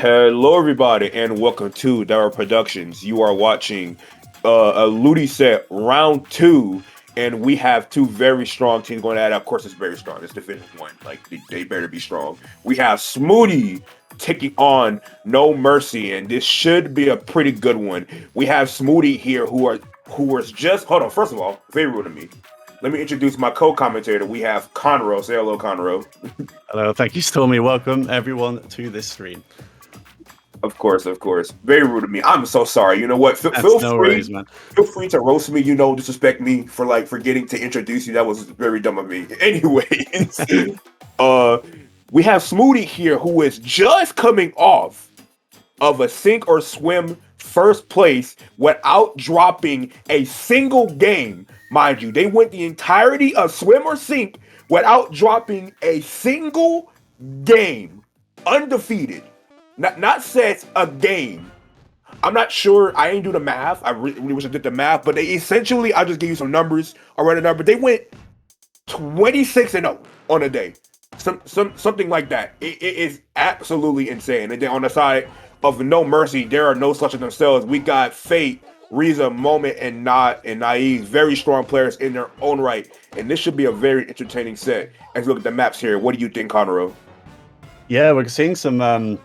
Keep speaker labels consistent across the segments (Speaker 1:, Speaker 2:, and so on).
Speaker 1: Hello, everybody, and welcome to Dapple Productions. You are watching a LUTI set round 2, and we have two very strong teams going at it. Of course, it's very strong. It's Division 1. Like, they better be strong. We have Smoothie taking on No Mercy, and this should be a pretty good one. We have Smoothie here who was just... Hold on, first of all, very rude of me. Let me introduce my co-commentator. We have Conroe. Say hello, Conroe.
Speaker 2: Hello, thank you, Stormy. Welcome, everyone, to this stream.
Speaker 1: Of course. Very rude of me. I'm so sorry. You know what? Feel free to roast me. Disrespect me for forgetting to introduce you. That was very dumb of me. Anyways, we have Smoothie here, who is just coming off of a sink or swim first place without dropping a single game. Mind you, they went the entirety of swim or sink without dropping a single game, undefeated. Not sets, a game. I'm not sure. I ain't do the math. I really wish I did the math, but they essentially, I'll just give you some numbers. I read a number. They went 26-0 on a day. Something like that. It is absolutely insane. And then on the side of No Mercy, there are no such as themselves. We got Fate, Riza, Moment, and Naive. Very strong players in their own right. And this should be a very entertaining set. As we look at the maps here, what do you think, Conroe?
Speaker 2: Yeah, we're seeing some...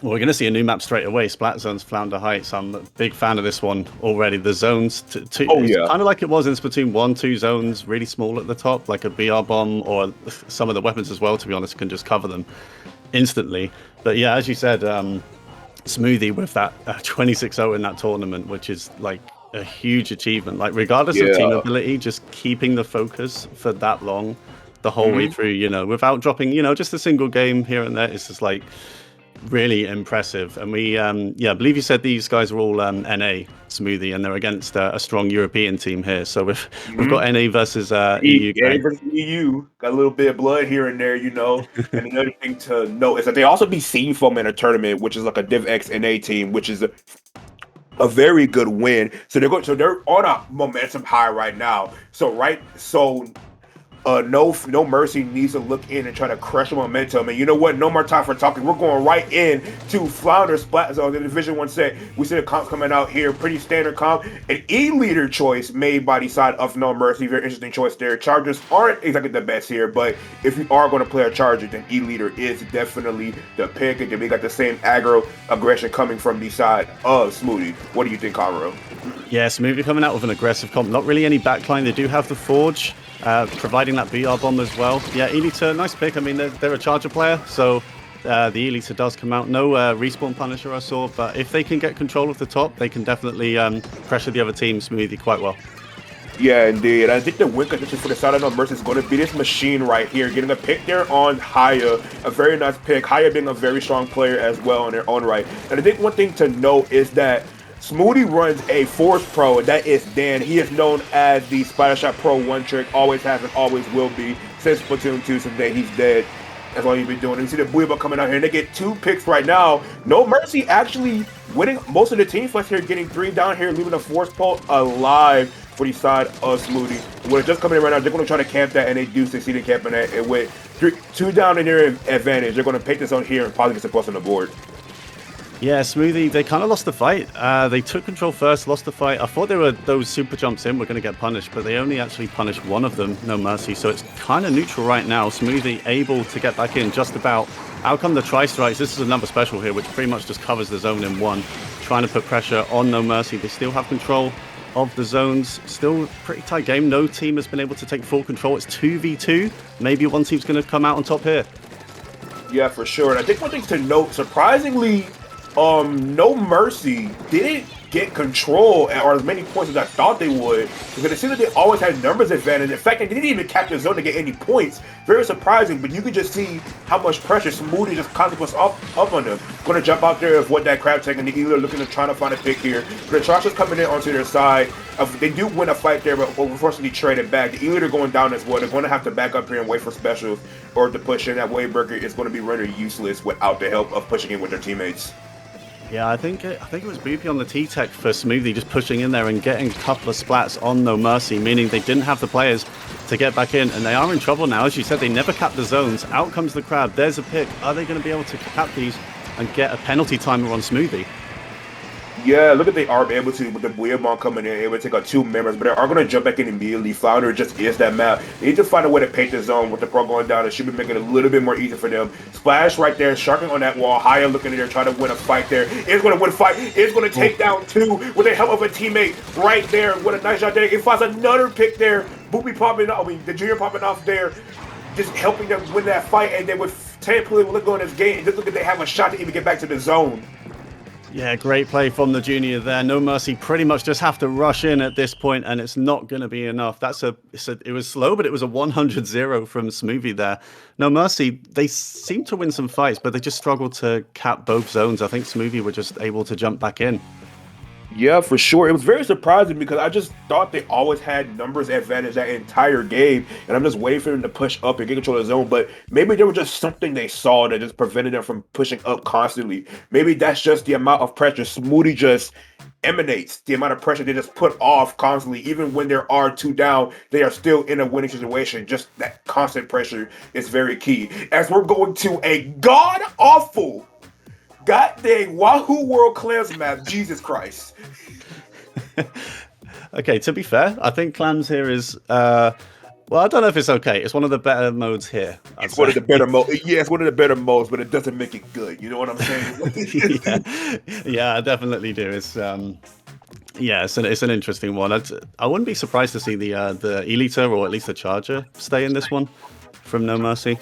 Speaker 2: we're going to see a new map straight away, Splat Zones, Flounder Heights. I'm a big fan of this one already. The zones, kind of like it was in Splatoon 1, 2 zones, really small at the top, like a BR bomb, or some of the weapons as well, to be honest, can just cover them instantly. But yeah, as you said, Smoothie with that 26-0 in that tournament, which is like a huge achievement. Like, regardless of team ability, just keeping the focus for that long, the whole way through, without dropping, just a single game here and there, it's just like... really impressive. And we I believe you said these guys are all NA Smoothie, and they're against a strong European team here. So we've got NA versus EU.
Speaker 1: NA versus EU. Got a little bit of blood here and there, And another thing to note is that they also be seen from in a tournament, which is like a Div X NA team, which is a very good win. So they're on a momentum high right now. No Mercy needs to look in and try to crush the momentum. And you know what? No more time for talking. We're going right in to Flounder Splat Zone, the Division 1 set. We see the comps coming out here. Pretty standard comp. An E-leader choice made by the side of No Mercy. Very interesting choice there. Chargers aren't exactly the best here, but if you are going to play a Charger, then E-leader is definitely the pick. And then we got the same aggro aggression coming from the side of Smoothie. What do you think, Conroe?
Speaker 2: Yeah, Smoothie coming out with an aggressive comp. Not really any backline. They do have the Forge. Providing that BR bomb as well. Yeah, Elita, nice pick. I mean, they're a Charger player, so the Elita does come out. No respawn Punisher I saw, but if they can get control of the top, they can definitely pressure the other team Smoothie quite well.
Speaker 1: Yeah, indeed. I think the win condition for the side of No Mercy is going to be this machine right here, getting a pick there on Haya. A very nice pick. Haya being a very strong player as well in their own right. And I think one thing to note is that Smoothie runs a Force Pro, and that is Dan. He is known as the Spider Shot Pro One Trick. Always has and always will be since Splatoon 2, since the day he's dead. That's all he's been doing. And you see the Buiba coming out here, and they get 2 picks right now. No Mercy actually winning most of the team fights here, getting 3 down here, leaving the Force Pro alive for the side of Smoothie. When it's just coming in right now, they're going to try to camp that, and they do succeed in camping that. And with 2 down in their advantage, they're going to pick this on here and probably get some plus on the board.
Speaker 2: Yeah, Smoothie, they kind of lost the fight. They took control first, lost the fight. I thought those super jumps in were going to get punished, but they only actually punished one of them, No Mercy. So it's kind of neutral right now. Smoothie able to get back in just about. Out come the tri-strikes. This is another special here, which pretty much just covers the zone in one. Trying to put pressure on No Mercy. They still have control of the zones. Still pretty tight game. No team has been able to take full control. It's 2v2. Maybe one team's going to come out on top here. Yeah,
Speaker 1: for sure. And I think one thing to note, surprisingly, No Mercy didn't get control or as many points as I thought they would, because it seemed that they always had numbers advantage. In fact, they didn't even capture the zone to get any points. Very surprising, but you could just see how much pressure Smoothie just constantly puts up on them. Going to jump out there with what that crab taking the Ealer looking to try to find a pick here. But the Chargers coming in onto their side. They do win a fight there, but unfortunately traded back. The Eater going down as well. They're going to have to back up here and wait for specials or to push in. That Waveburger is going to be rendered useless without the help of pushing in with their teammates.
Speaker 2: Yeah, I think it was Boopy on the T-Tech for Smoothie, just pushing in there and getting a couple of splats on No Mercy, meaning they didn't have the players to get back in, and they are in trouble now. As you said, they never capped the zones. Out comes the crab. There's a pick. Are they going to be able to cap these? and get a penalty timer on Smoothie.
Speaker 1: Yeah, look at they are able to, with the weird bomb coming in, able to take out 2 members, but they are going to jump back in immediately. Flounder just is that map. They need to find a way to paint the zone with the pro going down. It should be making it a little bit more easy for them. Splash right there, sharking on that wall. Higher looking in there, trying to win a fight there. It's going to win a fight. It's going to take down 2 with the help of a teammate right there. What a nice shot there. It finds another pick there. Boopy popping off, the junior popping off there, just helping them win that fight. And then with 10 players look on this game, just look at they have a shot to even get back to the zone.
Speaker 2: Yeah, great play from the junior there. No Mercy pretty much just have to rush in at this point, and it's not going to be enough. It was slow, but it was a 100-0 from Smoothie there. No Mercy, they seem to win some fights, but they just struggled to cap both zones. I think Smoothie were just able to jump back in.
Speaker 1: Yeah, for sure. It was very surprising because I just thought they always had numbers advantage that entire game, and I'm just waiting for them to push up and get control of the zone. But maybe there was just something they saw that just prevented them from pushing up constantly. Maybe that's just the amount of pressure Smoothie just emanates, the amount of pressure they just put off constantly. Even when there are 2 down, they are still in a winning situation. Just that constant pressure is very key. As we're going to a god-awful goddamn Wahoo World Clams map, Jesus Christ.
Speaker 2: Okay, to be fair, I think Clams here is, well, I don't know if it's okay. It's one of the better modes here.
Speaker 1: It's one of the better modes. Yeah, it's one of the better modes, but it doesn't make it good. You know what I'm saying?
Speaker 2: Yeah, I definitely do. It's, yeah, it's an interesting one. I wouldn't be surprised to see the Eliter or at least the Charger stay in this one from No Mercy.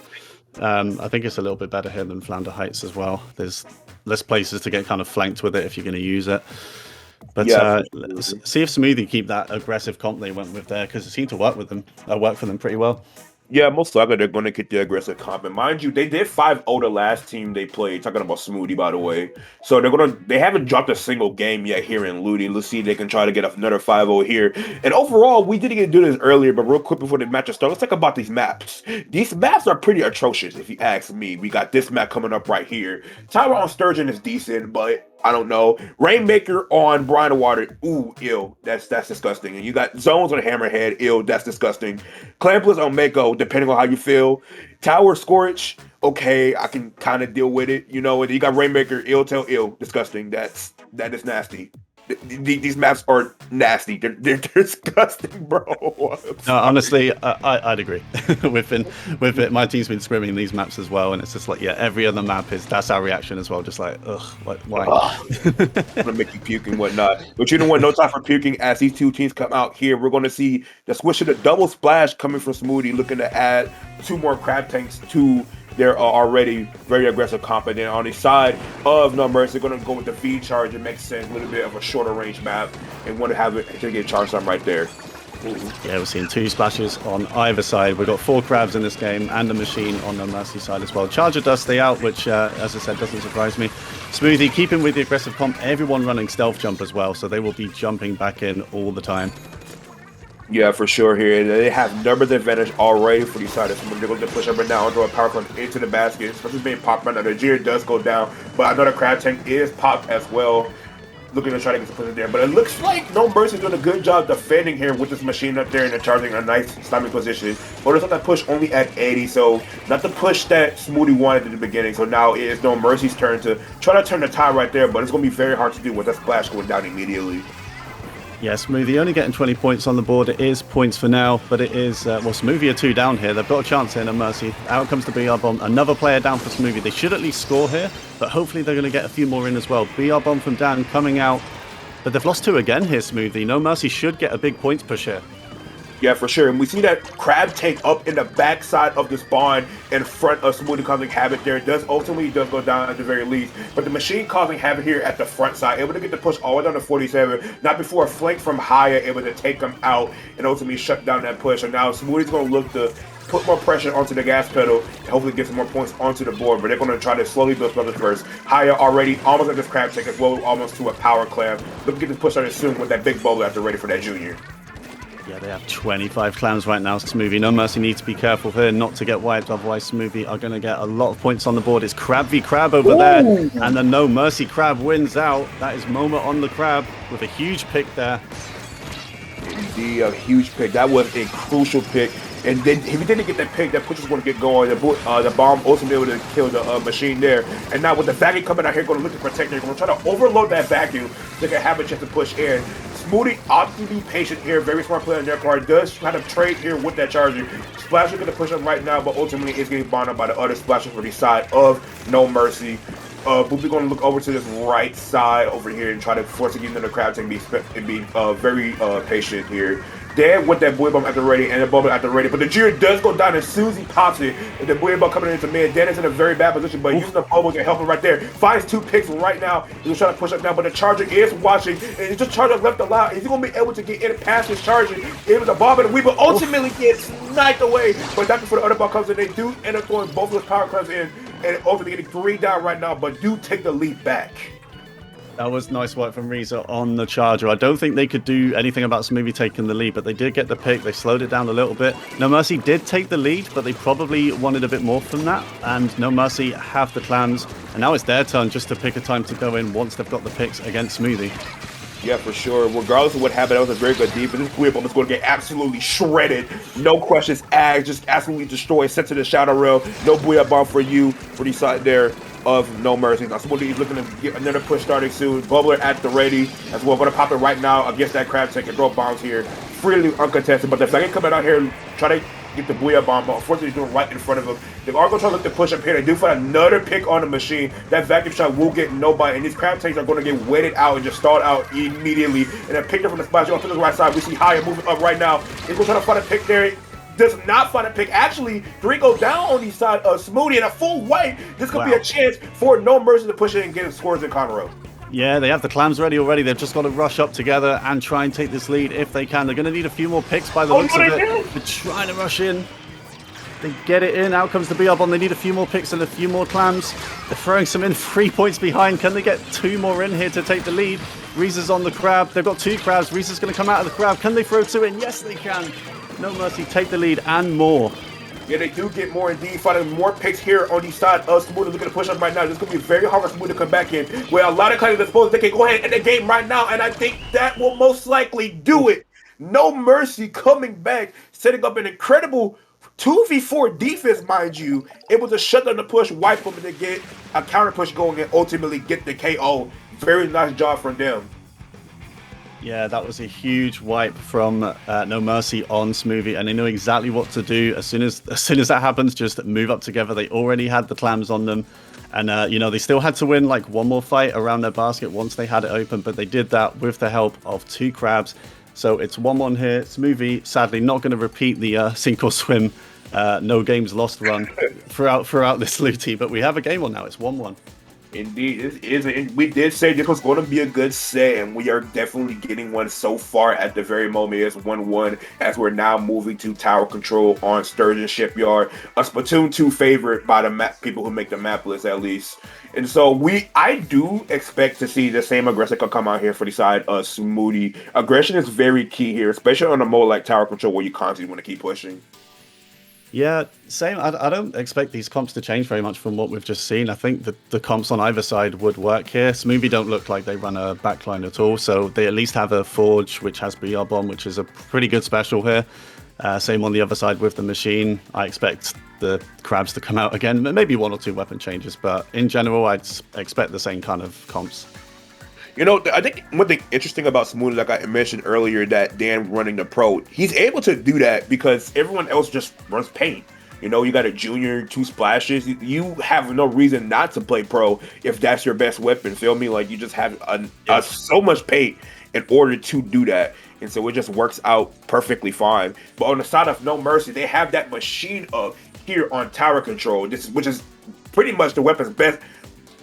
Speaker 2: I think it's a little bit better here than Flounder Heights as well. There's less places to get kind of flanked with it if you're going to use it. But yeah, see if Smoothie keep that aggressive comp they went with there, because it seemed to work for them pretty well.
Speaker 1: Yeah, most likely they're going to get the aggressive comp. And mind you, they did 5-0 the last team they played. Talking about Smoothie, by the way. So they haven't dropped a single game yet here in LUTI. Let's see if they can try to get another 5-0 here. And overall, we didn't get to do this earlier, but real quick before the match starts, let's talk about these maps. These maps are pretty atrocious, if you ask me. We got this map coming up right here. Tower on Sturgeon is decent, but I don't know. Rainmaker on Brinewater, ooh, ill. That's disgusting. And you got zones on Hammerhead, ill. That's disgusting. Clam on Mako, depending on how you feel. Tower Scorch, okay, I can kind of deal with it, you know. And you got Rainmaker, ill, disgusting. That is nasty. These maps are nasty. They're disgusting, bro.
Speaker 2: No, honestly, I'd agree. My team's been scrimming these maps as well, and it's just like, yeah, every other map that's our reaction as well. Just like, ugh, why?
Speaker 1: I'm gonna make you puke and whatnot. But you know what? No time for puking. As these 2 teams come out here, we're going to see the swish of the double splash coming from Smoothie, looking to add 2 more crab tanks to their already very aggressive comp. And then on the side of No Mercy, they're going to go with the feed charge. It makes sense, a little bit of a shorter range map, and want to have it to get charged on right there.
Speaker 2: Ooh. Yeah, we're seeing 2 splashes on either side. We've got 4 crabs in this game and a machine on the Mercy side as well. Charger does stay out, which, as I said, doesn't surprise me. Smoothie keeping with the aggressive comp, everyone running stealth jump as well, so they will be jumping back in all the time.
Speaker 1: Yeah, for sure here. They have numbers advantage already for these sides. They're going to push up and down, throw a power crunch into the basket. Especially being popped right now. The Jir does go down, but another crab tank is popped as well. Looking to try to get some push in there. But it looks like No Mercy is doing a good job defending here with this machine up there and they're charging a nice slamming position. But there's not that push only at 80, so not the push that Smoothie wanted at the beginning. So now it is No Mercy's turn to try to turn the tide right there, but it's going to be very hard to do with that splash going down immediately.
Speaker 2: Yeah, Smoothie only getting 20 points on the board. It is points for now, but it is, well, Smoothie are 2 down here. They've got a chance here, No Mercy. Out comes the BR Bomb. Another player down for Smoothie. They should at least score here, but hopefully they're going to get a few more in as well. BR Bomb from Dan coming out, but they've lost 2 again here, Smoothie. No Mercy should get a big points push here.
Speaker 1: Yeah, for sure. And we see that crab tank up in the backside of the spawn in front of Smoothie causing havoc there. It does ultimately go down at the very least. But the machine causing havoc here at the front side, able to get the push all the way down to 47. Not before a flank from Haya able to take them out and ultimately shut down that push. And now Smoothie's going to look to put more pressure onto the gas pedal and hopefully get some more points onto the board. But they're going to try to slowly build brothers first. Haya already almost at this crab tank as well, almost to a power clam. Look to get this push on it soon with that big bowler after ready for that junior.
Speaker 2: Yeah, they have 25 clams right now. Smoothie, No Mercy needs to be careful here not to get wiped, otherwise Smoothie are going to get a lot of points on the board. It's Crab v Crab over there, and the No Mercy Crab wins out. That is Moma on the Crab with a huge pick there.
Speaker 1: Indeed, a huge pick. That was a crucial pick. And then if he didn't get that pick, that push is going to get going. The bomb ultimately able to kill the machine there. And now with the vacuum coming out here, going to look to protect, they're going to try to overload that vacuum so they can have a chance to push in. Smoothie opts to be patient here. Very smart play on their part. Does try to trade here with that charger. Splash is going to push him right now, but ultimately it's getting bound up by the other splashes for the side of No Mercy. Boopie's going to look over to this right side over here and try to force it into the crab and be very patient here. Dan with that buoy bomb at the ready and the bubble at the ready, but the Junior does go down as soon as he pops it. And the buoy bomb coming into man. Dan is in a very bad position, but using the bubble to help him right there. Finds 2 picks right now. He's trying to push up now, but the Charger is watching, and it's just Charger left alive. Is he going to be able to get in past his Charger? It was a bomb and a weave, but ultimately gets sniped away. But that's before the other ball comes in. They do end up throwing both of those power clubs in, and ultimately getting 3 down right now, but do take the lead back.
Speaker 2: That was nice work from Reza on the Charger. I don't think they could do anything about Smoothie taking the lead, but they did get the pick. They slowed it down a little bit. No Mercy did take the lead, but they probably wanted a bit more from that. And No Mercy have the clams. And now it's their turn just to pick a time to go in once they've got the picks against Smoothie.
Speaker 1: Yeah, for sure. Regardless of what happened, that was a very good defense. This Weird Bomb is going to get absolutely shredded. No questions asked. Just absolutely destroyed. Sent to the Shadow Rail. No Booyah Bomb for you for the side there of No Mercy. Now, Smoothie is looking to get another push starting soon. Bubbler at the ready as well. Going to pop it right now against that crab tank and throw bombs here. Freely uncontested. But the second coming out here, try to get the Booyah Bomb, but unfortunately he's doing right in front of him. They are going to try to look to push up here. They do find another pick on the machine. That vacuum shot will get nobody, and these crab tanks are going to get wetted out and just stalled out immediately. And then picked up from the spot. On to the right side, we see Higher moving up right now. He's going to try to find a pick there. Does not find a pick. Actually, 3 go down on the side of Smoothie, and a full wipe. This could be a chance for No Mercy to push in and get his scores in Conroe.
Speaker 2: Yeah, they have the clams ready already. They've just got to rush up together and try and take this lead if they can. They're going to need a few more picks by the looks of it. They're trying to rush in. They get it in. Out comes the BR bomb. They need a few more picks and a few more clams. They're throwing some in. 3 points behind. Can they get 2 more in here to take the lead? Reeza's on the crab. They've got 2 crabs. Reeza's going to come out of the crab. Can they throw 2 in? Yes, they can. No Mercy take the lead and more.
Speaker 1: Yeah, they do get more indeed. Finding more picks here on the side of Smoothie. Looking to push up right now. This is going to be very hard for Smoothie to come back in. Where a lot of claims are supposed they can go ahead and end the game right now. And I think that will most likely do it. No Mercy coming back. Setting up an incredible 2v4 defense, mind you. Able to shut down the push, wipe them, and then get a counter push going and ultimately get the KO. Very nice job from them.
Speaker 2: Yeah, that was a huge wipe from No Mercy on Smoothie, and they knew exactly what to do. As soon as that happens, just move up together. They already had the clams on them, and they still had to win like one more fight around their basket once they had it open, but they did that with the help of 2 crabs. So it's 1-1 here. Smoothie, sadly, not going to repeat the sink or swim, no games lost run throughout this LUTI, but we have a game on now. It's 1-1.
Speaker 1: Indeed, we did say this was going to be a good set, and we are definitely getting one so far at the very moment. It's 1-1 as we're now moving to tower control on Sturgeon Shipyard, a Splatoon 2 favorite by the people who make the map list at least. And so I do expect to see the same aggression come out here for the side of Smoothie. Aggression is very key here, especially on a mode like tower control where you constantly want to keep pushing.
Speaker 2: Yeah, same. I don't expect these comps to change very much from what we've just seen. I think that the comps on either side would work here. Smoothie don't look like they run a backline at all, so they at least have a Forge, which has BR Bomb, which is a pretty good special here. Same on the other side with the machine. I expect the crabs to come out again. Maybe 1 or 2 weapon changes, but in general, I'd expect the same kind of comps.
Speaker 1: You know, I think one thing interesting about Smoothie, like I mentioned earlier, that Dan running the pro, he's able to do that because everyone else just runs paint. You know, you got a junior, 2 splashes. You have no reason not to play pro if that's your best weapon. Feel me? Like, you just have so much paint in order to do that. And so it just works out perfectly fine. But on the side of No Mercy, they have that machine up here on tower control, which is pretty much the weapon's best.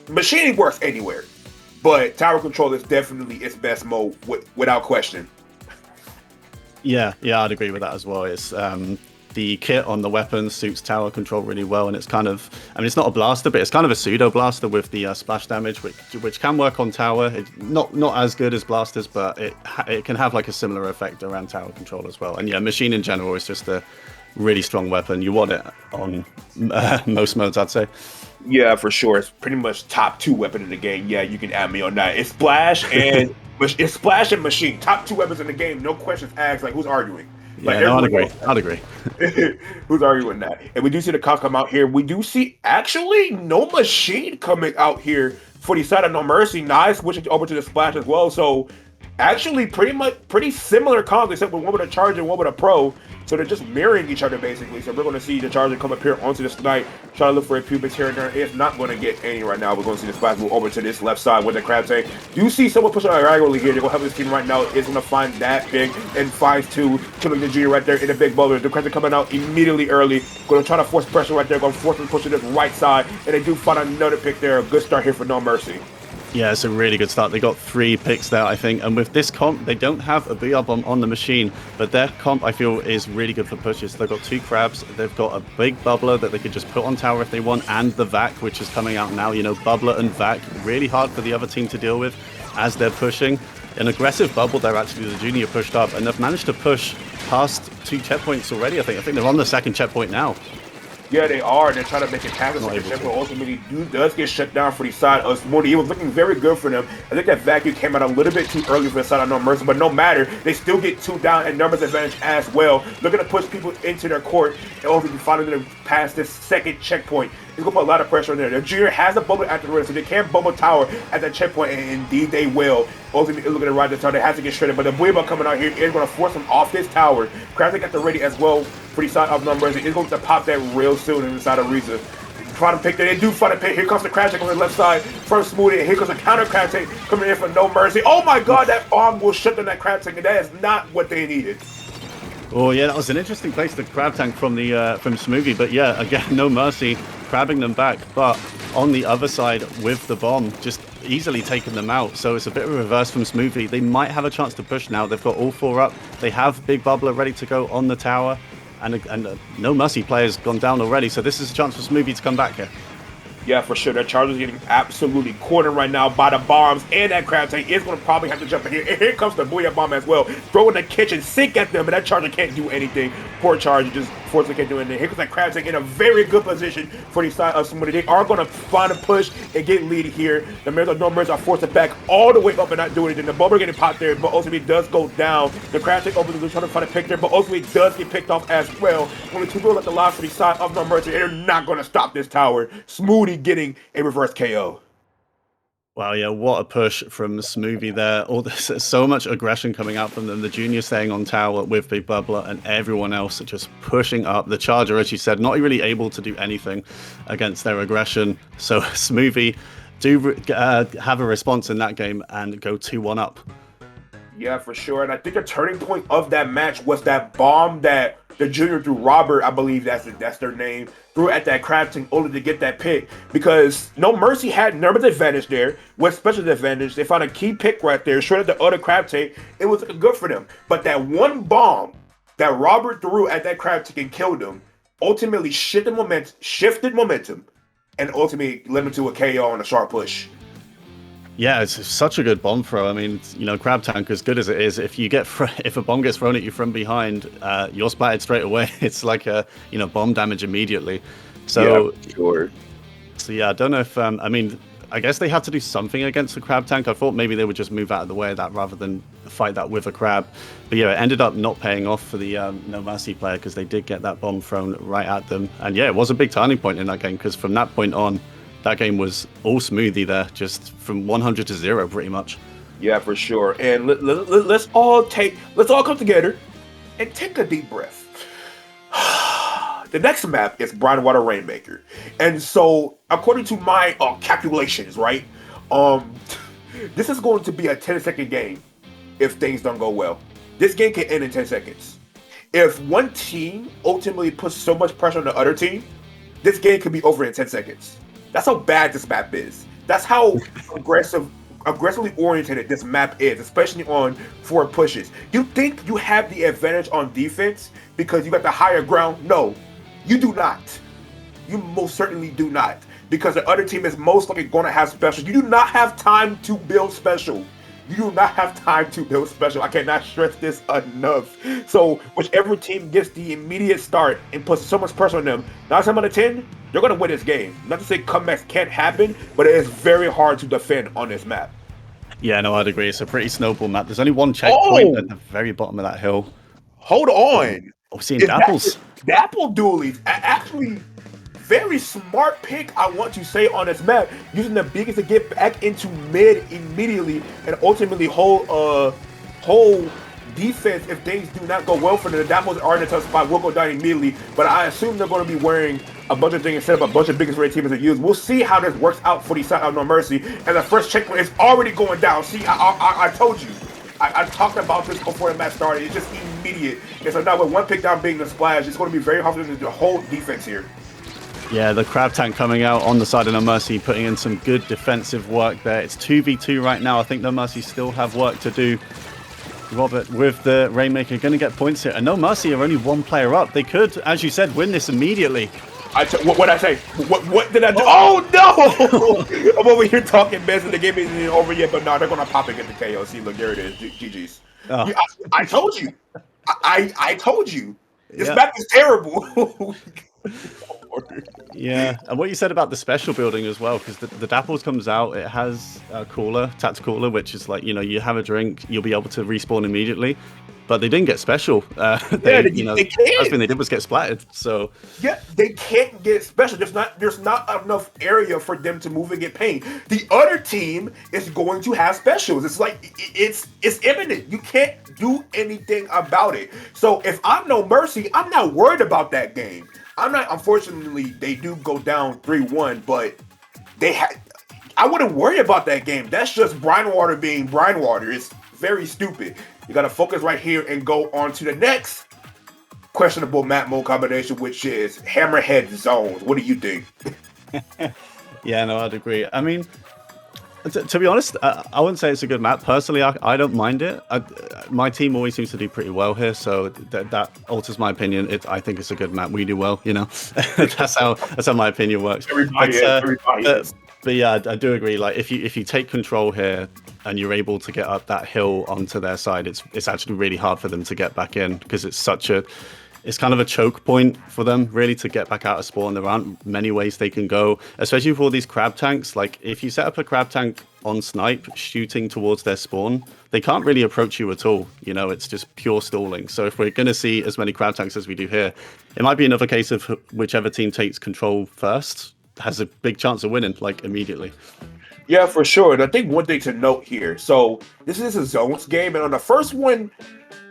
Speaker 1: Machining works anywhere. But tower control is definitely its best mode, without question.
Speaker 2: Yeah, I'd agree with that as well. It's the kit on the weapon suits tower control really well, and it's kind of, it's not a blaster, but it's kind of a pseudo blaster with the splash damage, which can work on tower. It's not as good as blasters, but it can have like a similar effect around tower control as well. And yeah, machine in general is just a really strong weapon. You want it on most modes, I'd say.
Speaker 1: Yeah, for sure. It's pretty much top 2 weapon in the game. Yeah, you can add me on that. It's Splash and Machine. Top 2 weapons in the game. No questions asked. Like, who's arguing? Like
Speaker 2: Yeah, no, I'd agree. I'd agree.
Speaker 1: Who's arguing that? And we do see the cops come out here. We do see actually no machine coming out here for the side of No Mercy. Nice switching over to the Splash as well. So actually pretty similar comps, except with one with a Charger and one with a Pro. So they're just mirroring each other basically. So we're going to see the Charger come up here onto this tonight, try to look for a Pubics here and there. It's not going to get any right now. We're going to see the Splash move over to this left side with the Crab Tank. Do you see someone pushing diagonally here? They're going to have this team right now. Is going to find that big and 5-2, killing the Junior right there in the big bowler. The Crab Tank coming out immediately early. Going to try to force pressure right there. Going to force them to push to this right side. And they do find another pick there. A good start here for No Mercy.
Speaker 2: Yeah, it's a really good start. They got 3 picks there, I think. And with this comp, they don't have a B-Up on the machine. But their comp, I feel, is really good for pushes. They've got 2 crabs. They've got a big bubbler that they could just put on tower if they want. And the Vac, which is coming out now. You know, bubbler and Vac, really hard for the other team to deal with as they're pushing. An aggressive bubble there, actually, the Junior pushed up. And they've managed to push past 2 checkpoints already, I think. I think they're on the 2nd checkpoint now.
Speaker 1: Yeah, they are. They're trying to make it happen. So the ultimately does get shut down for the side of Smoothie. It was looking very good for them. I think that vacuum came out a little bit too early for the side of No Mercy, but no matter. They still get 2 down and numbers advantage as well. Looking to push people into their court and ultimately finally going to pass this 2nd checkpoint. It's going to put a lot of pressure on there. The Junior has a bubble at the rim, so they can bubble tower at that checkpoint, and indeed they will. Ultimately looking to ride the tower. They have to get shredded, but the Buiba coming out here is going to force them off this tower. Krabs at the ready as well for the side of No Mercy. It's going to pop that real soon inside of Reza. Try to pick that. They do find a pick. Here comes the Crab Tank on the left side from Smoothie, and here comes a counter Crab Tank coming in for No Mercy. Oh my god, that bomb will shut down that Crab Tank, and that is not what they needed.
Speaker 2: Oh yeah, that was an interesting place, the Crab Tank from Smoothie, but yeah, again, No Mercy crabbing them back, but on the other side with the bomb, just easily taking them out. So it's a bit of a reverse from Smoothie. They might have a chance to push now. They've got all 4 up. They have Big Bubbler ready to go on the tower, and No Mercy player's gone down already. So this is a chance for Smoothie to come back here.
Speaker 1: Yeah, for sure. That Charger's getting absolutely cornered right now by the bombs, and that Crab Tank is going to probably have to jump in here. And here comes the Booyah Bomb as well. Throwing the kitchen sink at them, but that Charger can't do anything. Poor Charger just fortunately can't do anything. Here comes that Crab Tank in a very good position for the side of somebody. They are going to find a push and get lead here. The No Mercy are forced to back all the way up and not do anything. The Bubber getting popped there, but ultimately does go down. The Crab Tank opens the trying to find a pick there, but ultimately does get picked off as well. Only 2 people at the line for the side of No Mercy, and they're not going to stop this tower. Smoothie getting a reverse KO.
Speaker 2: Wow, yeah, what a push from Smoothie there. All this, so much aggression coming out from them. The Junior staying on tower with Big Bubbler and everyone else just pushing up. The Charger, as you said, not really able to do anything against their aggression. So Smoothie do have a response in that game and go 2-1 up.
Speaker 1: Yeah, for sure. And I think the turning point of that match was that bomb that the Junior threw. Robert, I believe that's their name, threw at that Crab Tank only to get that pick, because No Mercy had numbers advantage there with special advantage. They found a key pick right there, short of the other Crab Tank. It was good for them. But that one bomb that Robert threw at that Crab Tank and killed him ultimately shifted momentum, and ultimately led him to a KO on a sharp push.
Speaker 2: Yeah, it's such a good bomb throw. I mean, you know, Crab Tank, as good as it is, if a bomb gets thrown at you from behind, you're splatted straight away. It's like bomb damage immediately. So
Speaker 1: yeah, sure.
Speaker 2: So yeah, I don't know if I mean, I guess they had to do something against the Crab Tank. I thought maybe they would just move out of the way of that rather than fight that with a crab. But yeah, it ended up not paying off for the No Mercy player, because they did get that bomb thrown right at them. And yeah, it was a big turning point in that game, because from that point on, that game was all Smoothie there, just from 100 to 0 pretty much.
Speaker 1: Yeah, for sure. And let's all come together and take a deep breath. The next map is Brinewater Rainmaker. And so, according to my calculations, right, this is going to be a 10-second game if things don't go well. This game can end in 10 seconds. If one team ultimately puts so much pressure on the other team, this game could be over in 10 seconds. That's how bad this map is. That's how aggressively oriented this map is, especially on 4 pushes. You think you have the advantage on defense because you got the higher ground? No, you do not. You most certainly do not, because the other team is most likely going to have special. You do not have time to build special. You do not have time to build special. I cannot stress this enough. So whichever team gets the immediate start and puts so much pressure on them, 9 times out of 10, they're going to win this game. Not to say comebacks can't happen, but it is very hard to defend on this map.
Speaker 2: Yeah, no, I'd agree. It's a pretty snowball map. There's only one checkpoint at the very bottom of that hill.
Speaker 1: Hold on.
Speaker 2: We're seeing Dapples.
Speaker 1: Dapple dualies. Actually, very smart pick, I want to say, on this map. Using the beacons to get back into mid immediately and ultimately hold defense if things do not go well for them. The Dapples are in a tough spot, will go down immediately, but I assume they're going to be wearing a bunch of things and set up a bunch of biggest rated teams to use. We'll see how this works out for the side of No Mercy, and the first checkpoint is already going down. See, I told you. I talked about this before the match started. It's just immediate. And so now with one pick down being the splash, it's going to be very hard for them to hold defense here.
Speaker 2: Yeah, the crab tank coming out on the side of No Mercy, putting in some good defensive work there. It's 2v2 right now. I think No Mercy still have work to do. Robert, with the Rainmaker, going to get points here. And No Mercy are only one player up. They could, as you said, win this immediately.
Speaker 1: What did I say? What did I do? Oh, no! I'm over here talking mess and the game isn't over yet, but no, they're going to pop and get the KO. See, look, there it is. GG's. Oh. I told you. I told you. This map is terrible.
Speaker 2: Yeah, and what you said about the special building as well, because the Dapples comes out, it has a cooler, tactical cooler, which is like, you have a drink, you'll be able to respawn immediately. But they didn't get special. They can't. The first thing they did was get splatted. So
Speaker 1: yeah, they can't get special. There's not enough area for them to move and get pain. The other team is going to have specials. It's like it's imminent. You can't do anything about it. So if I'm No Mercy, I'm not worried about that game. I'm not. Unfortunately, they do go down 3-1, but I wouldn't worry about that game. That's just Brinewater being Brinewater. It's very stupid. You got to focus right here and go on to the next questionable map mode combination, which is Hammerhead Zones. What do you think?
Speaker 2: Yeah, no, I'd agree. I mean, to be honest, I wouldn't say it's a good map. Personally, I don't mind it. My team always seems to do pretty well here, so that alters my opinion. I think it's a good map. We do well, that's how my opinion works.
Speaker 1: Everybody is.
Speaker 2: But yeah, I do agree. Like if you take control here and you're able to get up that hill onto their side, it's actually really hard for them to get back in because it's kind of a choke point for them really to get back out of spawn. There aren't many ways they can go, especially for these crab tanks. Like if you set up a crab tank on snipe shooting towards their spawn, they can't really approach you at all. It's just pure stalling. So if we're going to see as many crab tanks as we do here, it might be another case of whichever team takes control first has a big chance of winning, like immediately.
Speaker 1: Yeah, for sure. And I think one thing to note here, so this is a zones game, and on the first one,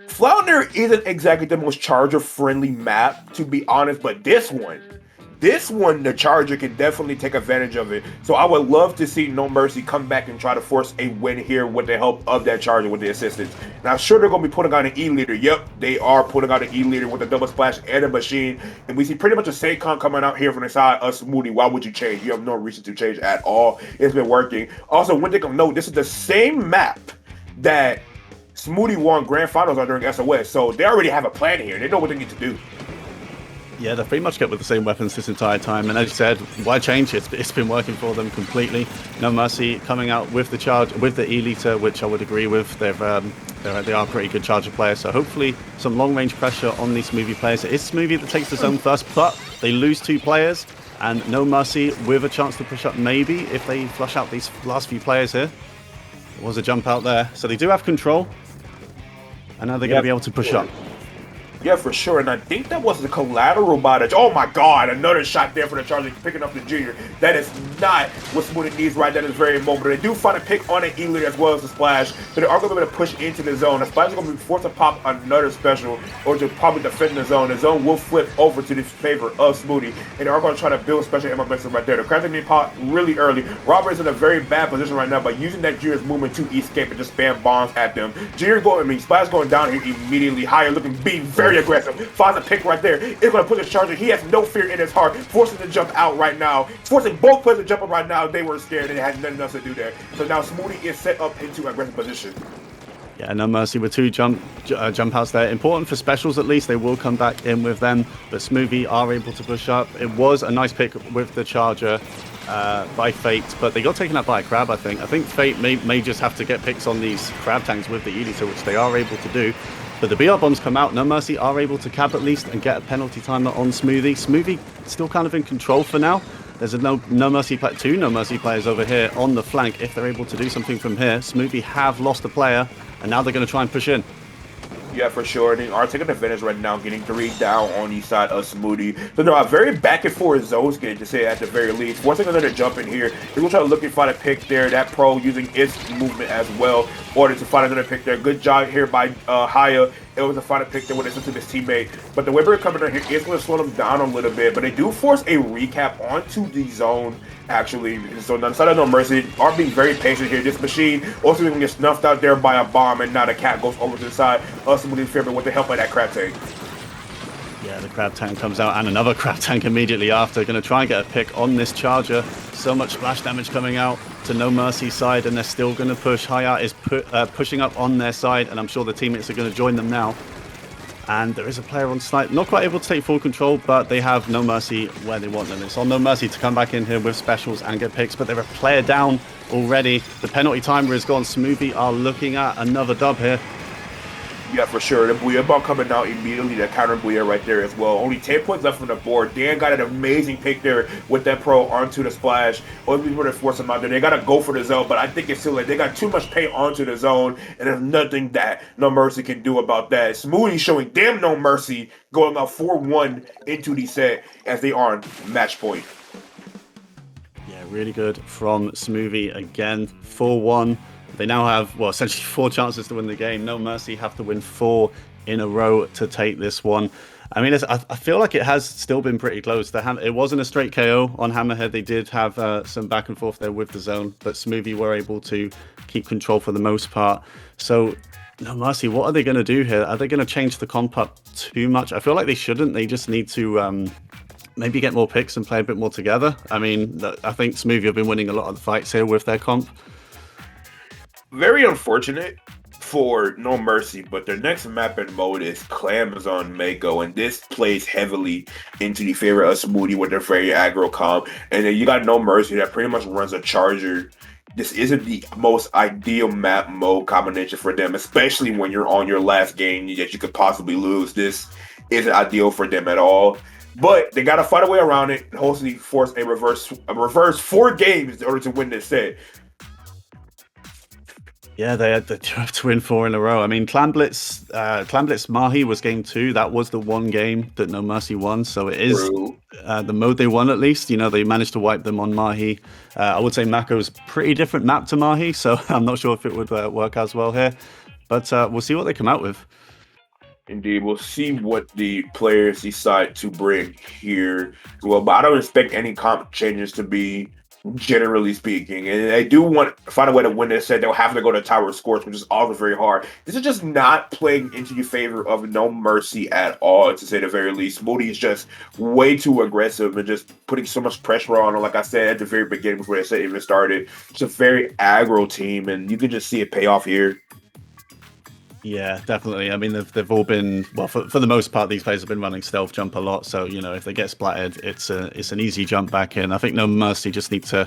Speaker 1: Flounder isn't exactly the most charger-friendly map, to be honest, but this one, the charger can definitely take advantage of it. So I would love to see No Mercy come back and try to force a win here with the help of that charger with the assistance. Now, sure, they're going to be putting out an E-leader. Yep, they are putting out an E-leader with a double splash and a machine. And we see pretty much a Saycon coming out here from the side of Smoothie. Why would you change? You have no reason to change at all. It's been working. Also, one thing of note, this is the same map that Smoothie won grand finals on during SOS. So they already have a plan here. They know what they need to do.
Speaker 2: Yeah, they've pretty much kept with the same weapons this entire time, and as you said, why change? It's been working for them completely. No Mercy coming out with the charge, with the E-liter, which I would agree with. They are pretty good charger players, so hopefully some long-range pressure on these Smoothie players. It is Smoothie that takes the zone first, but they lose 2 players, and No Mercy with a chance to push up maybe if they flush out these last few players here. There was a jump out there, so they do have control, and now they're going to be able to push up.
Speaker 1: Yeah, for sure. And I think that was the collateral by the... Oh, my God. Another shot there for the Charger, picking up the Junior. That is not what Smoothie needs right at this very moment. They do find a pick on an E-leader as well as the splash. So they are going to be able to push into the zone. The splash is going to be forced to pop another special or to probably defend the zone. The zone will flip over to the favor of Smoothie. And they are going to try to build special ammo momentum right there. The crabs need pop really early. Robert is in a very bad position right now by using that Junior's movement to escape and just spam bombs at them. Splash going down here immediately. Higher looking, being very aggressive. Finds a pick right there. It's going to push his charger. He has no fear in his heart. Forcing to jump out right now. Forcing both players to jump up right now. They were scared and they had nothing else to do there. So now Smoothie is set up into aggressive position.
Speaker 2: Yeah, No Mercy with 2 jump outs there. Important for specials at least. They will come back in with them. But Smoothie are able to push up. It was a nice pick with the charger by Fate, but they got taken out by a crab, I think. I think Fate may just have to get picks on these crab tanks with the E-liter, which they are able to do. But the BR bombs come out. No Mercy are able to cap at least and get a penalty timer on Smoothie. Smoothie still kind of in control for now. There's a No Mercy two No Mercy players over here on the flank. If they're able to do something from here, Smoothie have lost a player, and now they're going to try and push in.
Speaker 1: Yeah, for sure. They are taking advantage right now, getting 3 down on the side of Smoothie. So they're a very back and forth zones game to say at the very least. Forcing another jump in here. They're going to try to look and find a pick there. That pro using its movement as well in order to find another pick there. Good job here by Haya. It was a find a pick there when it's into his teammate. But the Weber coming in here is going to slow them down a little bit. But they do force a recap onto the zone, actually. So on the side of No Mercy are being very patient here. This machine also going to get snuffed out there by a bomb, and now the cat goes over to the side of Smoothie's favorite with the help of that crab tank.
Speaker 2: Yeah, the crab tank comes out, and another crab tank immediately after. Going to try and get a pick on this charger. So much splash damage coming out to No Mercy side, and they're still going to push. Hayat is pushing up on their side, and I'm sure the teammates are going to join them now. And there is a player on snipe, not quite able to take full control, but they have No Mercy where they want them. It's on No Mercy to come back in here with specials and get picks, but they're a player down already. The penalty timer is gone. Smoothie are looking at another dub here.
Speaker 1: Yeah, for sure. The Booyah ball coming out immediately. The counter Booyah right there as well. Only 10 points left on the board. Dan got an amazing pick there with that pro onto the splash. Only going to force him out there. They got to go for the zone, but I think it's still like they got too much paint onto the zone, and there's nothing that No Mercy can do about that. Smoothie showing damn No Mercy, going out 4-1 into the set as they are on match point.
Speaker 2: Yeah, really good from Smoothie again. 4-1. They now have, well, essentially 4 chances to win the game. No Mercy have to win 4 in a row to take this one. I mean, I feel like it has still been pretty close. It wasn't a straight KO on Hammerhead. They did have some back and forth there with the zone, but Smoothie were able to keep control for the most part. So, No Mercy, what are they going to do here? Are they going to change the comp up too much? I feel like they shouldn't. They just need to maybe get more picks and play a bit more together. I mean, I think Smoothie have been winning a lot of the fights here with their comp.
Speaker 1: Very unfortunate for No Mercy, but their next map and mode is Clam is on Mako, and this plays heavily into the favor of Smoothie with their very aggro comp. And then you got No Mercy that pretty much runs a charger. This isn't the most ideal map mode combination for them, especially when you're on your last game that you could possibly lose. This isn't ideal for them at all. But they got to find a way around it and hopefully force a reverse 4 games in order to win this set.
Speaker 2: Yeah, they had to win 4 in a row. I mean, Clam Blitz Mahi was game 2. That was the one game that No Mercy won. So it is the mode they won, at least. You know, they managed to wipe them on Mahi. I would say Mako's pretty different map to Mahi, so I'm not sure if it would work as well here. But we'll see what they come out with.
Speaker 1: Indeed, we'll see what the players decide to bring here. Well, but I don't expect any comp changes to be, generally speaking, and they do want to find a way to win this set. They'll have to go to Tower Scores, which is also very hard. This is just not playing into the favor of No Mercy at all, to say the very least. Smoothie is just way too aggressive and just putting so much pressure on them. Like I said at the very beginning before the set even started, it's a very aggro team, and you can just see it pay off here.
Speaker 2: Yeah, definitely. I mean, they've all been, well, for the most part, these players have been running stealth jump a lot. So, you know, if they get splatted, it's an easy jump back in. I think No Mercy just need to,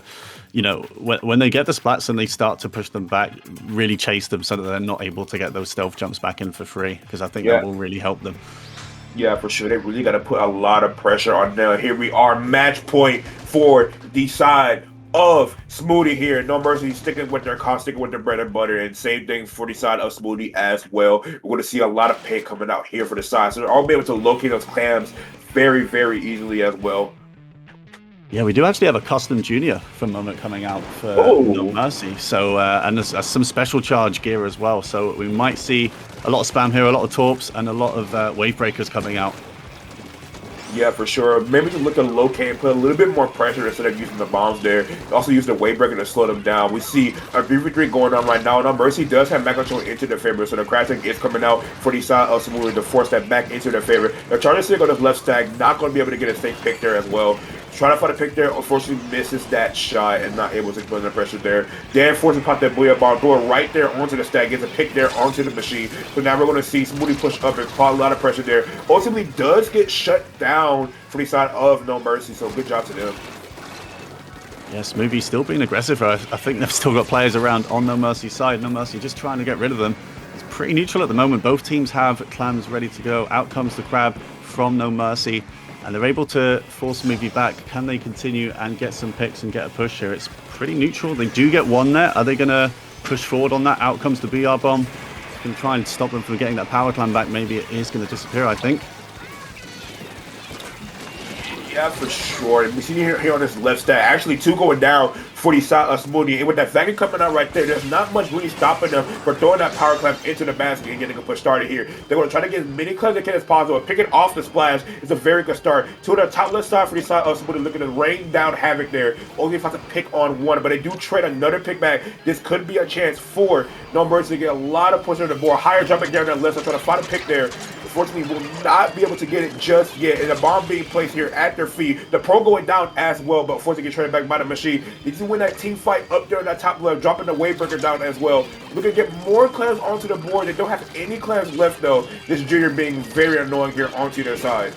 Speaker 2: you know, when they get the splats and they start to push them back, really chase them so that they're not able to get those stealth jumps back in for free, because I think that will really help them.
Speaker 1: Yeah, for sure. They really got to put a lot of pressure on them. Here we are, match point for the side of Smoothie here. No Mercy sticking with their bread and butter, and same thing for the side of Smoothie as well. We're going to see a lot of paint coming out here for the side, so they're all be able to locate those clams very, very easily as well.
Speaker 2: Yeah, we do actually have a custom junior for Moment coming out for No Mercy. So, and there's some special charge gear as well. So we might see a lot of spam here, a lot of torps, and a lot of wave breakers coming out.
Speaker 1: Yeah, for sure. Maybe just look to locate and put a little bit more pressure instead of using the bombs there. Also use the wave breaker to slow them down. We see a V3 going on right now. No Mercy does have back control into their favor, so the crash tank is coming out for the side of Smoothie to force that back into their favor. The charger stick on the left stack, not going to be able to get a safe pick there as well. Trying to find a pick there, unfortunately misses that shot and not able to put the pressure there. Dan forces to pop that Booyah bomb, throw it right there onto the stack, gets a pick there onto the machine. So now we're going to see Smoothie push up and put a lot of pressure there. Ultimately does get shut down for the side of No Mercy, so good job to them.
Speaker 2: Yeah, Smoothie still being aggressive. I think they've still got players around on No Mercy's side. No Mercy just trying to get rid of them. It's pretty neutral at the moment. Both teams have clams ready to go. Out comes the crab from No Mercy, and they're able to force Smoothie back. Can they continue and get some picks and get a push here? It's pretty neutral. They do get one there. Are they going to push forward on that? Out comes the BR bomb. can try and stop them from getting that power clam back, maybe it is going to disappear, I think.
Speaker 1: Yeah, for sure. We see here on this left stack, actually 2 going down for the Smoothie. And with that vacuum coming out right there, there's not much really stopping them for throwing that power clam into the basket and getting a push started here. They're going to try to get as many clams as they can as possible. Picking off the splash is a very good start. To the top left side for the Smoothie, looking to rain down havoc there. Only if I have to pick on one, but they do trade another pick back. This could be a chance for No Mercy to get a lot of push on the board. Higher jumping down that left, so trying to find a pick there. Unfortunately, will not be able to get it just yet. And the bomb being placed here at their feet. The pro going down as well, but forced to get traded back by the machine. Need to win that team fight up there in that top left, dropping the wave breaker down as well. Looking to get more clams onto the board. They don't have any clams left though. This junior being very annoying here onto their side.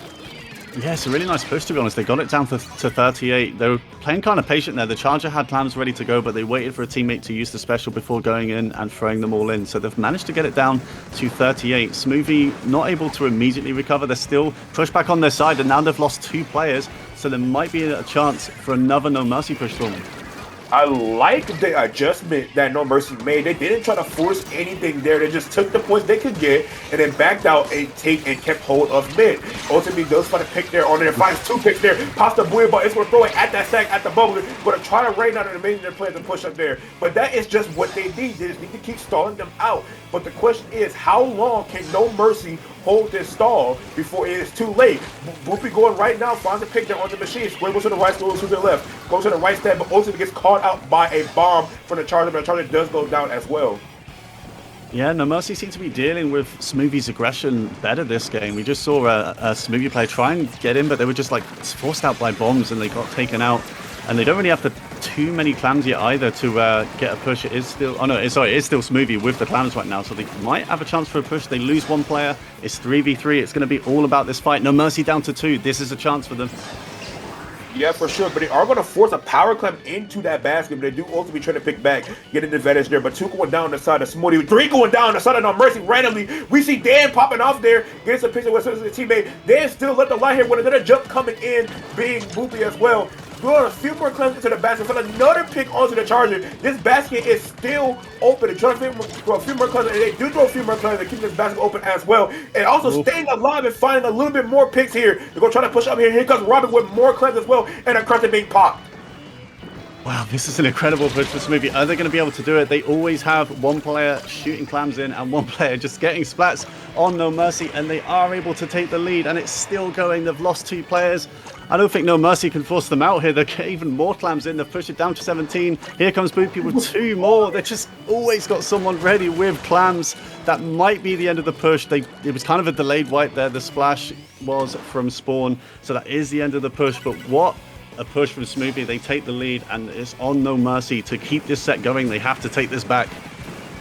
Speaker 2: Yeah, it's a really nice push, to be honest. They got it down to 38. They were playing kind of patient there. The Charger had clams ready to go, but they waited for a teammate to use the special before going in and throwing them all in. So they've managed to get it down to 38. Smoothie not able to immediately recover. They're still pushed back on their side, and now they've lost 2 players. So there might be a chance for another No Mercy push for them.
Speaker 1: I like the adjustment that No Mercy made. They didn't try to force anything there. They just took the points they could get and then backed out and kept hold of mid. Ultimately, those find a pick there on there. Finds 2 picks there. Pops the buoy ball. It's going to throw it at that stack at the bubble. Going to try to rain out and amazing their players to push up there. But that is just what they need. They just need to keep stalling them out. But the question is, how long can No Mercy hold this stall before it is too late? Boopy going right now, finds a pick there on the machine. Square goes to the right, goes to the left. Goes to the right step, but ultimately gets caught out by a bomb from the Charger, but the Charger does go down as well.
Speaker 2: Yeah, No Mercy seems to be dealing with Smoothie's aggression better this game. We just saw a Smoothie player try and get in, but they were just like forced out by bombs and they got taken out. And they don't really have too many clams yet either to get a push. It is still, it is still Smoothie with the clams right now, so they might have a chance for a push. They lose 1 player. It's 3v3. It's going to be all about this fight. No Mercy down to 2. This is a chance for them.
Speaker 1: Yeah, for sure. But they are going to force a power clam into that basket. But they do ultimately try to pick back, get an advantage there. But 2 going down the side of Smoothie, 3 going down the side of No Mercy randomly. We see Dan popping off there, getting some picture with his teammate. Dan still let the line here with another jump coming in, being Boopy as well. Throwing a few more clams into the basket for another pick onto the Charger. This basket is still open. They're trying to throw a few more clams, and they do throw a few more clams. They keep this basket open as well. And also staying alive and finding a little bit more picks here. They're going to try to push up here. Here comes Robin with more clams as well, and a crush being popped.
Speaker 2: Wow, this is an incredible push for Smoothie. Are they going to be able to do it? They always have 1 player shooting clams in and 1 player just getting splats on No Mercy, and they are able to take the lead, and it's still going. They've lost 2 players. I don't think No Mercy can force them out here. They get even more clams in. They've pushed it down to 17. Here comes Boopy with 2 more. They've just always got someone ready with clams. That might be the end of the push. It was kind of a delayed wipe there. The splash was from spawn, so that is the end of the push. But what a push from Smoothie. They take the lead, and it's on No Mercy to keep this set going. They have to take this back.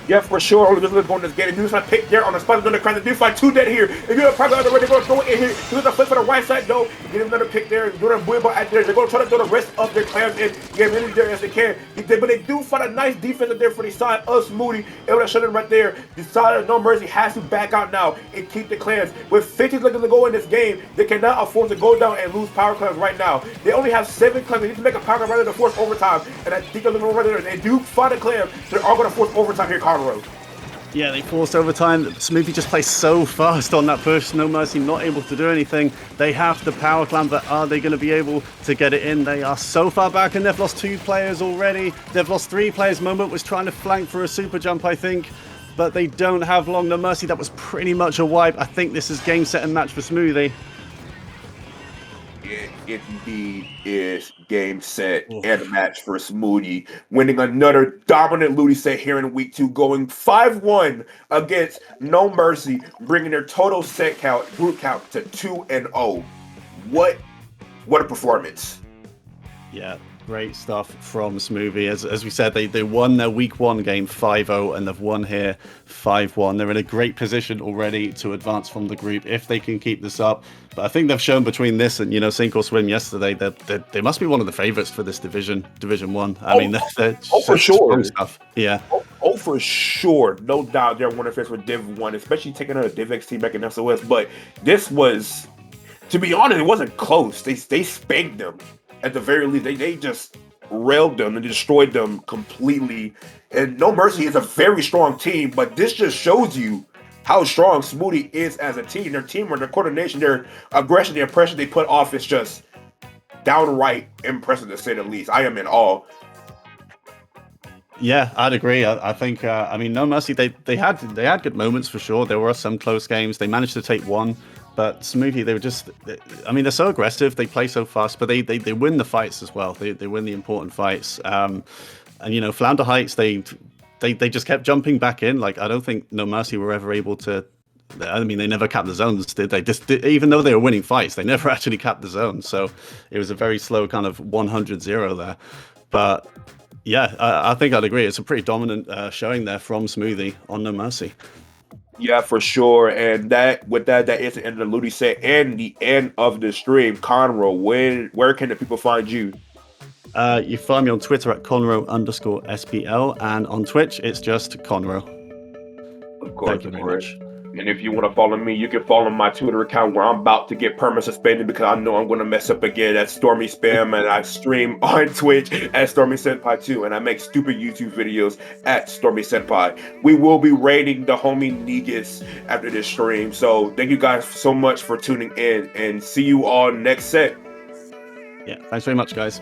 Speaker 1: Yeah, for sure. Only just going to get it. Dude's like pick there on the spot. Going to crash. The dude fight 2 dead here. If you're probably on the way, they're going to throw it in here. Dude's a flip for the right side though. Get another pick there. Doing a buoy ball at there. They're going to try to throw the rest of their clams in. Get as many there as they can. But they do find a nice defense there for the side of Smoothie. Able to shut it right there. The side of No Mercy has to back out now and keep the clams. With 50 looking to go in this game, they cannot afford to go down and lose power clams right now. They only have 7 clams. They need to make a power clam rather than force overtime. And I think they're looking right there. They do find a clam. So they are going to force overtime here, Colorado.
Speaker 2: Yeah, they forced overtime. Smoothie just plays so fast on that push. No Mercy not able to do anything. They have the power clam, but are they going to be able to get it in? They are so far back, and they've lost 2 players already. They've lost 3 players. Moment was trying to flank for a super jump, I think, but they don't have long. No Mercy, that was pretty much a wipe. I think this is game, set, and match for Smoothie.
Speaker 1: It indeed is game, set, and match for Smoothie, winning another dominant LUTI set here in week 2, going 5-1 against No Mercy, bringing their total set count, group count to 2-0. What a performance.
Speaker 2: Yeah, great stuff from Smoothie. As we said, they won their week 1 game 5-0, and they've won here 5-1. They're in a great position already to advance from the group if they can keep this up. But I think they've shown between this and, sink or swim yesterday that they must be one of the favorites for this Division 1. I mean, they're
Speaker 1: for sure.
Speaker 2: Stuff. Yeah.
Speaker 1: Oh, for sure. No doubt they're one of the favorites for Div 1, especially taking out a Div X team back in SOS. But this was, to be honest, it wasn't close. They spanked them. At the very least, they just railed them and destroyed them completely. And No Mercy is a very strong team, but this just shows you how strong Smoothie is as a team. Their teamwork, their coordination, their aggression, the impression they put off is just downright impressive, to say the least. I am in awe.
Speaker 2: Yeah, I'd agree. I think, I mean, No Mercy, they had good moments for sure. There were some close games. They managed to take one, but Smoothie, they were just, I mean, they're so aggressive. They play so fast, but they win the fights as well. They win the important fights. And, you know, Flounder Heights, they just kept jumping back in. Like, I don't think No Mercy were ever able to, I mean, they never capped the zones, did they? Even though they were winning fights, they never actually capped the zones. So it was a very slow kind of 100-0 there. But yeah, I think I'd agree. It's a pretty dominant showing there from Smoothie on No Mercy.
Speaker 1: Yeah, for sure. And that is the end of the LUTI set and the end of the stream. Conroe, where can the people find you?
Speaker 2: You find me on Twitter at Conroe_SPL, and on Twitch it's just Conroe.
Speaker 1: Of course, thank you very much. And if you want to follow me, you can follow my Twitter account where I'm about to get perma suspended because I know I'm going to mess up again. That's Stormy Spam, and I stream on Twitch at Stormy Senpai 2, and I make stupid YouTube videos at Stormy Senpai. We will be raiding the homie Negus after this stream. So thank you guys so much for tuning in, and see you all next set.
Speaker 2: Yeah, thanks very much, guys.